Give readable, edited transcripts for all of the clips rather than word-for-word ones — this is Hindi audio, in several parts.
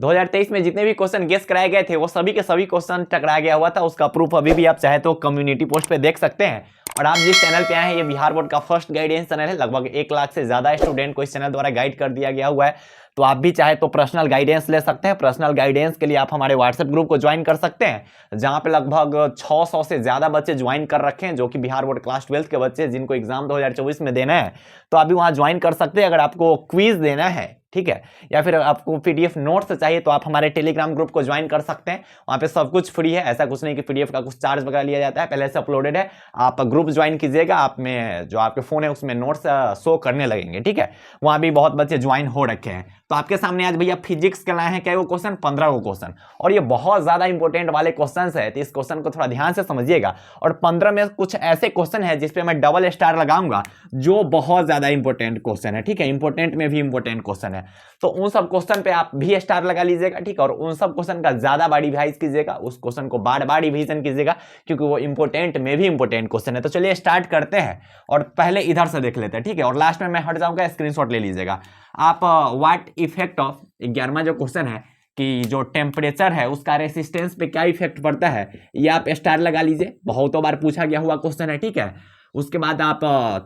2023 में जितने भी क्वेश्चन गेस कराए गए थे वो सभी के सभी क्वेश्चन टकराया गया हुआ था। उसका प्रूफ अभी भी आप चाहे तो कम्युनिटी पोस्ट पे देख सकते हैं। और आप जिस चैनल पे आए हैं ये बिहार बोर्ड का फर्स्ट गाइडेंस चैनल है। लगभग 1 लाख से ज्यादा स्टूडेंट को इस चैनल द्वारा गाइड कर दिया गया हुआ है। तो आप भी चाहे तो पर्सनल गाइडेंस ले सकते हैं। पर्सनल गाइडेंस के लिए आप हमारे व्हाट्सएप ग्रुप को ज्वाइन कर सकते हैं, जहां पे लगभग 600 से ज्यादा बच्चे ज्वाइन कर रखे हैं, जो कि बिहार बोर्ड क्लास 12 के बच्चे जिनको एग्जाम 2024 में देना है। तो आप भी वहां ज्वाइन कर सकते हैं अगर आपको क्विज देना है, ठीक है, या फिर आपको पीडीएफ नोट्स चाहिए तो आप हमारे टेलीग्राम ग्रुप को ज्वाइन कर सकते हैं। वहां पे सब कुछ फ्री है, ऐसा कुछ नहीं कि पीडीएफ का कुछ चार्ज वगैरह लिया जाता है, पहले से अपलोडेड है। आप ग्रुप ज्वाइन कीजिएगा, आप में जो आपके फोन है उसमें नोट्स शो करने लगेंगे, ठीक है। वहां भी बहुत बच्चे ज्वाइन हो रखे हैं। तो आपके सामने आज भैया फिजिक्स के लाए हैं क्या वो क्वेश्चन, 15 को क्वेश्चन, और ये बहुत ज्यादा इंपॉर्टेंट वाले क्वेश्चन है। तो इस क्वेश्चन को थोड़ा ध्यान से समझिएगा। और 15 में कुछ ऐसे क्वेश्चन है जिसपे मैं डबल स्टार लगाऊंगा, जो बहुत ज्यादा इंपॉर्टेंट क्वेश्चन है, ठीक है। इंपॉर्टेंट में भी इंपॉर्टेंट क्वेश्चन है, तो उन सब क्वेश्चन पे आप भी स्टार लगा लीजिएगा, ठीक है। और उन सब क्वेश्चन का ज्यादा बार रिवाइज कीजिएगा, उस क्वेश्चन को बार बार रिवीजन कीजिएगा, क्योंकि वो इंपॉर्टेंट में भी इंपॉर्टेंट क्वेश्चन है। तो चलिए स्टार्ट करते हैं और पहले इधर से देख लेते हैं, ठीक है। और लास्ट में मैं हट जाऊंगा, स्क्रीनशॉट ले लीजिएगा आप। व्हाट इफेक्ट ऑफ 11वां जो क्वेश्चन है कि जो टेम्परेचर है उसका रेसिस्टेंस पे क्या इफेक्ट पड़ता है, ये आप स्टार लगा लीजिए। बहुतों बार पूछा गया हुआ क्वेश्चन है, ठीक है। उसके बाद आप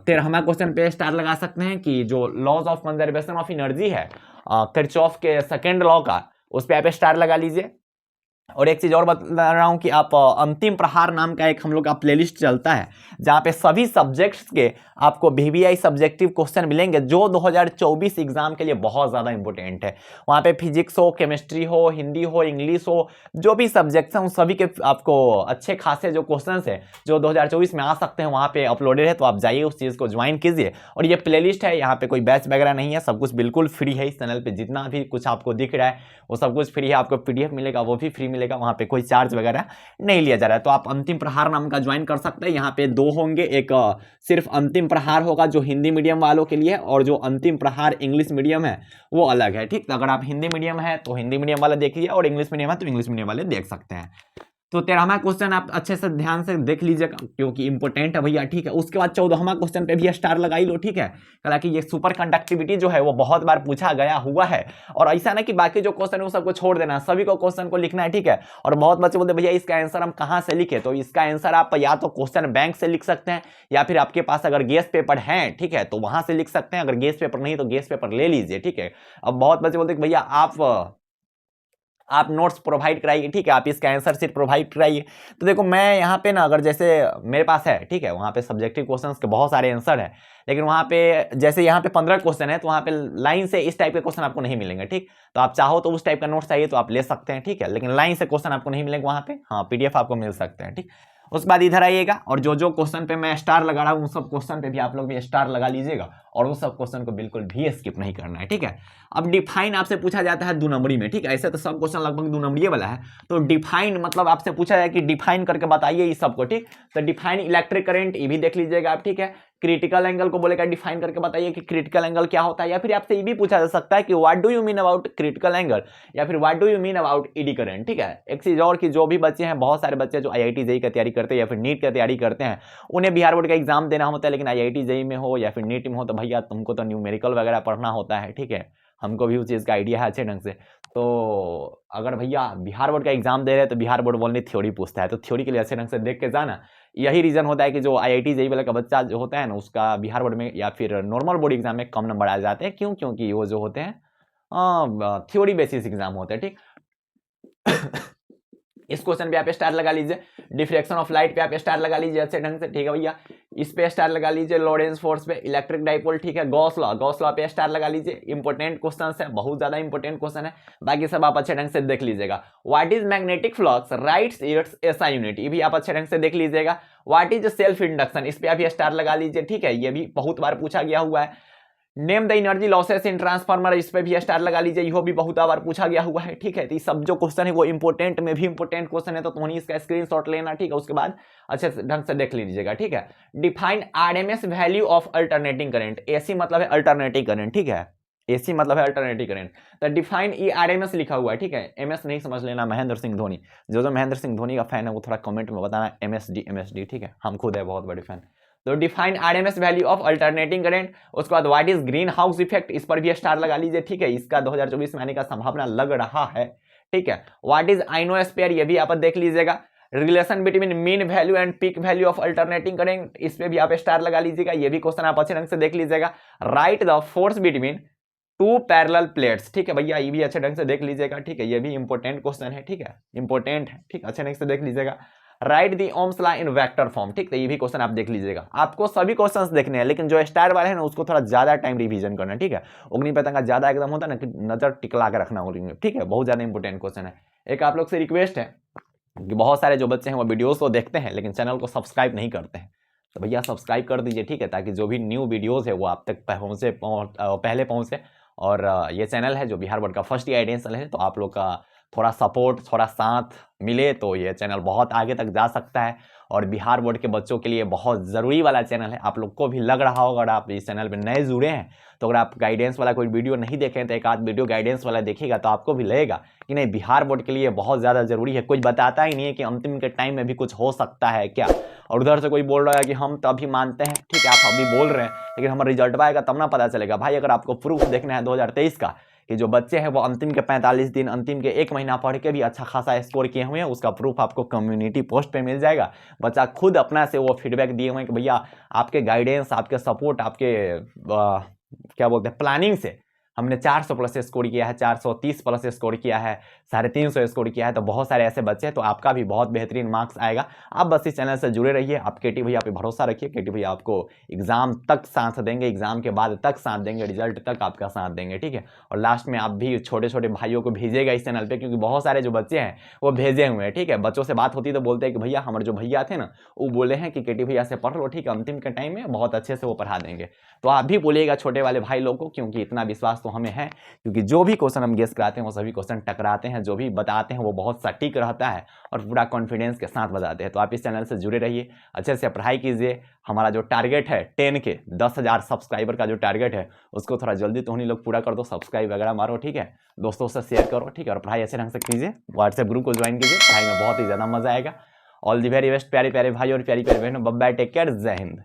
13वां क्वेश्चन पे स्टार लगा सकते हैं कि जो laws of conservation of energy है किरचॉफ के सेकंड लॉ का, उस पे आप स्टार लगा लीजिए। और एक चीज और बता रहा हूं कि आप अंतिम प्रहार नाम का एक हम लोग का प्लेलिस्ट चलता है, जहां पे सभी सब्जेक्ट्स के आपको वीवीआई सब्जेक्टिव क्वेश्चन मिलेंगे, जो 2024 एग्जाम के लिए बहुत ज्यादा इंपॉर्टेंट है। वहां पे फिजिक्स हो, केमिस्ट्री हो, हिंदी हो, इंग्लिश हो, जो भी सब्जेक्ट्स हैं उन सभी के आपको अच्छे खासे जो क्वेश्चन है जो 2024 में आ सकते हैं वहां पे अपलोडेड है। तो आप जाइए उस चीज को ज्वाइन कीजिए। और ये प्लेलिस्ट है, यहाँ पे कोई बैच वगैरह नहीं है, सब कुछ बिल्कुल फ्री है। इस चैनल पे जितना भी कुछ आपको दिख रहा है वो सब कुछ फ्री है। आपको पीडीएफ मिलेगा वो भी फ्री मिलेगा, वहां पे कोई चार्ज वगैरह नहीं लिया जा रहा है। तो आप अंतिम प्रहार नाम का ज्वाइन कर सकते हैं। यहाँ पे 2 होंगे, एक सिर्फ अंतिम प्रहार होगा जो हिंदी मीडियम वालों के लिए, और जो अंतिम प्रहार इंग्लिश मीडियम है वो अलग है, ठीक। तो अगर आप हिंदी मीडियम है तो हिंदी मीडियम वाले देखिए, और इंग्लिश मीडियम है तो इंग्लिश मीडियम वाले देख सकते हैं। तो 13वां क्वेश्चन आप अच्छे से ध्यान से देख लीजिएगा, क्योंकि इंपॉर्टेंट है भैया, ठीक है। उसके बाद 14वां क्वेश्चन पे भी स्टार लगा ही लो, ठीक है। हालांकि ये सुपर कंडक्टिविटी जो है वो बहुत बार पूछा गया हुआ है, और ऐसा ना कि बाकी जो क्वेश्चन है वो सबको छोड़ देना, सभी को क्वेश्चन को लिखना है, ठीक है। और बहुत बच्चे बोलते भैया इसका आंसर हम कहां से लिखे, तो इसका आंसर आप या तो क्वेश्चन बैंक से लिख सकते हैं, या फिर आपके पास अगर गेस पेपर है, ठीक है, तो वहां से लिख सकते हैं। अगर गेस पेपर नहीं तो गेस पेपर ले लीजिए, ठीक है। अब बहुत बच्चे बोलते भैया आप नोट्स प्रोवाइड कराइए, ठीक है, आप इसका आंसर शीट प्रोवाइड कराइए। तो देखो मैं यहाँ पे ना, अगर जैसे मेरे पास है, ठीक है, वहाँ पे सब्जेक्टिव क्वेश्चंस के बहुत सारे आंसर है, लेकिन वहाँ पे जैसे यहाँ पे 15 क्वेश्चन है, तो वहाँ पे लाइन से इस टाइप के क्वेश्चन आपको नहीं मिलेंगे, ठीक। तो आप चाहो तो उस टाइप का नोट्स चाहिए तो आप ले सकते हैं, ठीक है, लेकिन लाइन से क्वेश्चन आपको नहीं मिलेंगे वहाँ पे। हाँ, पीडीएफ आपको मिल सकते हैं, ठीक। उसके बाद इधर आइएगा, और जो जो क्वेश्चन पे मैं स्टार लगा रहा हूँ उन सब क्वेश्चन पे भी आप लोग भी स्टार लगा लीजिएगा, और उस सब क्वेश्चन को बिल्कुल भी स्किप नहीं करना है, ठीक है। अब डिफाइन आपसे पूछा जाता है 2 नंबरी में, ठीक है। ऐसे तो सब क्वेश्चन लगभग 2 नंबरी वाला है, तो डिफाइन मतलब आपसे पूछा जाए कि डिफाइन करके बताइए इस सबको, ठीक। तो डिफाइन इलेक्ट्रिक करंट, ये भी देख लीजिएगा आप, ठीक है। क्रिटिकल एंगल को बोलेगा डिफाइन करके बताइए कि क्रिटिकल एंगल क्या होता है, या फिर आपसे ये भी पूछा जा सकता है कि what do you mean about critical angle, या फिर what do you mean about eddy current, ठीक है। एक चीज और कि जो भी बच्चे हैं, बहुत सारे बच्चे जो आईआईटी जेईई की तैयारी करते हैं या फिर नीट की तैयारी करते हैं, उन्हें बिहार बोर्ड का एग्जाम देना होता है, लेकिन आईआईटी जेईई में हो या फिर नीट में हो तो भैया तुमको तो न्यूमेरिकल वगैरह पढ़ना होता है, ठीक है। हमको भी उस चीज़ का आइडिया है अच्छे ढंग से। तो अगर भैया बिहार बोर्ड का एग्जाम दे रहे हैं तो बिहार बोर्ड बोलने थ्योरी पूछता है, तो थ्योरी के लिए अच्छे ढंग से देख के जाना। यही रीजन होता है कि जो आईआईटी जेईई वाला का बच्चा जो होता है ना, उसका बिहार बोर्ड में या फिर नॉर्मल बोर्ड एग्जाम में कम नंबर आ जाते हैं। क्यों? क्योंकि वो जो होते हैं थ्योरी बेसिस एग्जाम होते हैं, ठीक। इस क्वेश्चन पे आप स्टार लगा लीजिए। डिफ्रेक्शन ऑफ लाइट पे आप स्टार लगा लीजिए अच्छे ढंग से, ठीक है भैया। इस पे स्टार लगा लीजिए। लॉरेंस फोर्स पे, इलेक्ट्रिक डाइपोल, ठीक है। गॉस लॉ पे स्टार लगा लीजिए। इंपॉर्टेंट क्वेश्चन है, बहुत ज्यादा इंपॉर्टेंट क्वेश्चन है, बाकी सब आप अच्छे ढंग से देख लीजिएगा। What is magnetic flux rights it's SI unit, ये भी आप अच्छे ढंग से देख लीजिएगा। व्हाट इज सेल्फ इंडक्शन, इस पे आप स्टार लगा लीजिए, ठीक है। ये भी बहुत बार पूछा गया हुआ है। Name the energy losses in transformer, इस पे भी स्टार लगा लीजिए, यह भी बहुत बार पूछा गया हुआ है, ठीक है। तो सब जो क्वेश्चन है वो इंपॉर्टेंट में भी इंपॉर्टेंट क्वेश्चन है, तो तुम्हें इसका स्क्रीनशॉट लेना, ठीक है। उसके बाद अच्छे ढंग से देख लीजिएगा, ठीक है। Define RMS value of alternating current, AC मतलब है अल्टरनेटिंग करंट, ठीक है। एसी मतलब है अल्टरनेटिंग करंट। तो डिफाइन ई आरएमएस लिखा हुआ है, ठीक है। एमएस नहीं समझ लेना, महेंद्र सिंह धोनी। जो महेंद्र सिंह धोनी का फैन है वो थोड़ा कमेंट में बताना एमएसडी, ठीक है। हम खुद है बहुत बड़े फैन। तो define RMS value of alternating current, उसके बाद what is green house effect, इस पर भी स्टार लगा लीजिए, ठीक है, इसका 2024 में आने का संभावना लग रहा है, ठीक है। व्हाट इज आइनोस्फीयर, ये भी आप देख लीजिएगा। Relation between mean value and peak value of alternating current, इस पे भी आप स्टार लगा लीजिएगा, ये भी क्वेश्चन आप अच्छे ढंग से देख लीजिएगा। Right the force between two parallel plates, ठीक है भैया, ये भी अच्छे ढंग से देख लीजिएगा, ठीक है, ये भी इंपॉर्टेंट क्वेश्चन है, ठीक है, इंपॉर्टेंट है, ठीक, अच्छे ढंग से देख लीजिएगा। Right the Ohm's law in vector form, ठीक है, ये भी क्वेश्चन आप देख लीजिएगा। आपको सभी क्वेश्चंस देखने हैं, लेकिन जो स्टार वाले हैं ना उसको थोड़ा ज्यादा टाइम रिवीजन करना है, ठीक है। अग्नि पतंग का ज्यादा एकदम होता है ना कि नजर टिकला के रखना होगा, ठीक है, बहुत ज्यादा इंपॉर्टेंट क्वेश्चन है। एक आप लोग से रिक्वेस्ट है कि बहुत सारे जो बच्चे हैं वो वीडियोस को देखते हैं लेकिन चैनल को सब्सक्राइब नहीं करते हैं, तो भैया सब्सक्राइब कर दीजिए, ठीक है, ताकि जो भी न्यू वीडियोस है वो आप तक पहले पहुंचे। और ये चैनल है जो बिहार बोर्ड का फर्स्ट गाइडेंस चैनल है, तो आप लोग का थोड़ा सपोर्ट, थोड़ा साथ मिले तो ये चैनल बहुत आगे तक जा सकता है और बिहार बोर्ड के बच्चों के लिए बहुत ज़रूरी वाला चैनल है। आप लोग को भी लग रहा होगा, अगर आप इस चैनल में नए जुड़े हैं तो अगर आप गाइडेंस वाला कोई वीडियो नहीं देखें तो एक आध वीडियो गाइडेंस वाला देखिएगा तो आपको भी लगेगा कि नहीं, बिहार बोर्ड के लिए बहुत ज़्यादा ज़रूरी है। कोई बताता ही नहीं है कि अंतिम के टाइम में भी कुछ हो सकता है क्या, और उधर से कोई बोल रहा है कि हम तो अभी मानते हैं, ठीक है, आप अभी बोल रहे हैं लेकिन हमारा रिजल्ट आएगा तब ना पता चलेगा। भाई अगर आपको प्रूफ देखना है 2023 का कि जो बच्चे हैं वो अंतिम के 45 दिन, अंतिम के 1 महीना पढ़ के भी अच्छा खासा स्कोर किए हुए हैं, उसका प्रूफ आपको कम्युनिटी पोस्ट पे मिल जाएगा। बच्चा खुद अपना से वो फीडबैक दिए हुए हैं कि भैया आपके गाइडेंस, आपके सपोर्ट, आपके क्या बोलते हैं प्लानिंग से हमने 400 प्लस स्कोर किया है, 430 प्लस स्कोर किया है, 350 स्कोर किया है। तो बहुत सारे ऐसे बच्चे हैं, तो आपका भी बहुत बेहतरीन मार्क्स आएगा। आप बस इस चैनल से जुड़े रहिए, आप केटी भैया पे भरोसा रखिए, केटी भैया आपको एग्जाम तक साथ देंगे, एग्जाम के बाद तक साथ देंगे, रिजल्ट तक आपका साथ देंगे, ठीक है। और लास्ट में आप भी छोटे छोटे भाइयों को भेजिएगा इस चैनल पे, क्योंकि बहुत सारे जो बच्चे हैं वो भेजे हुए हैं, ठीक है। बच्चों से बात होती तो बोलते हैं कि भैया हमारे जो भैया थे ना वो बोले हैं कि केटी भैया से पढ़ लो, ठीक है, अंतिम के टाइम में बहुत अच्छे से वो पढ़ा देंगे। तो आप भी बोलिएगा छोटे वाले भाई लोग को, क्योंकि इतना विश्वास तो हमें है, क्योंकि जो भी क्वेश्चन हम गेस कराते हैं वो सभी क्वेश्चन टकराते हैं, जो भी बताते हैं वो बहुत सटीक रहता है और पूरा कॉन्फिडेंस के साथ बताते हैं। तो आप इस चैनल से जुड़े रहिए, अच्छे से पढ़ाई कीजिए। हमारा जो टारगेट है 10 के 10,000 सब्सक्राइबर का जो टारगेट है उसको थोड़ा जल्दी तो नहीं लोग पूरा कर दो, सब्सक्राइब वगैरह मारो, ठीक है, दोस्तों से शेयर करो, ठीक है, और पढ़ाई अच्छे ढंग से कीजिए। व्हाट्सएप ग्रुप को ज्वाइन कीजिए, पढ़ाई में बहुत ही ज़्यादा मजा आएगा। ऑल दी वेरी बेस्ट प्यारे प्यारे भाई और प्यारी प्यारी बहनों, बाय बाय, टेक केयर, जय हिंद।